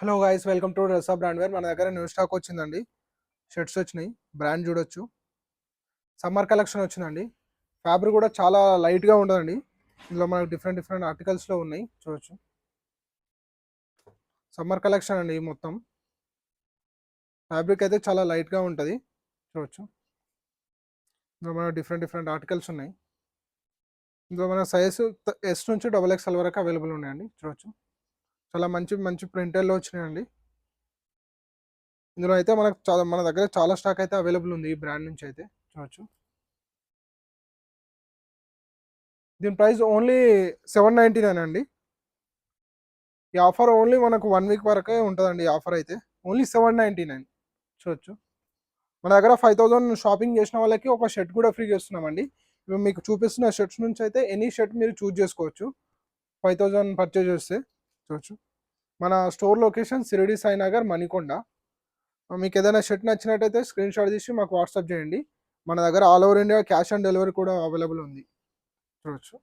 Hello guys, welcome to Rasa brand wear. మన దగ్గర new stock వచ్చిందండి. షర్ట్స్ వచ్చినాయి, బ్రాండ్ చూడొచ్చు. సమ్మర్ కలెక్షన్ వచ్చిందండి. ఫ్యాబ్రిక్ కూడా చాలా లైట్గా ఉండదండి. ఇందులో మనకు డిఫరెంట్ డిఫరెంట్ ఆర్టికల్స్లో ఉన్నాయి, చూడొచ్చు. సమ్మర్ కలెక్షన్ అండి మొత్తం. ఫ్యాబ్రిక్ అయితే చాలా లైట్గా ఉంటుంది, చూడొచ్చు. ఇందులో మనకు డిఫరెంట్ డిఫరెంట్ ఆర్టికల్స్ ఉన్నాయి. ఇందులో మన సైజు ఎస్ నుంచి XXL వరకు అవైలబుల్ ఉన్నాయండి, చూడొచ్చు. చాలా మంచి మంచి ప్రింటర్లో వచ్చినాయండి. ఇందులో అయితే మన దగ్గర చాలా స్టాక్ అయితే అవైలబుల్ ఉంది ఈ బ్రాండ్ నుంచి అయితే, చూడొచ్చు. దీని ప్రైస్ ఓన్లీ 799 అండి. ఈ ఆఫర్ ఓన్లీ మనకు 1 వీక్ వరకే ఉంటుందండి. ఈ ఆఫర్ అయితే ఓన్లీ 799, చూడొచ్చు. మన దగ్గర 5000 షాపింగ్ చేసిన వాళ్ళకి ఒక షర్ట్ కూడా ఫ్రీగా ఇస్తున్నామండి. ఇప్పుడు మీకు చూపిస్తున్న షర్ట్స్ నుంచి అయితే ఎనీ షర్ట్ మీరు చూజ్ చేసుకోవచ్చు 5000 పర్చేజ్ చేస్తే, చూడొచ్చు. మన స్టోర్ లొకేషన్ సిరిడి సాయినగర్, మణికొండ. మీకు ఏదైనా షర్ట్ నచ్చినట్టయితే స్క్రీన్ షాట్ తీసి మాకు వాట్సాప్ చేయండి. మన దగ్గర all over India cash on delivery కూడా అవైలబుల్ ఉంది, చూడొచ్చు.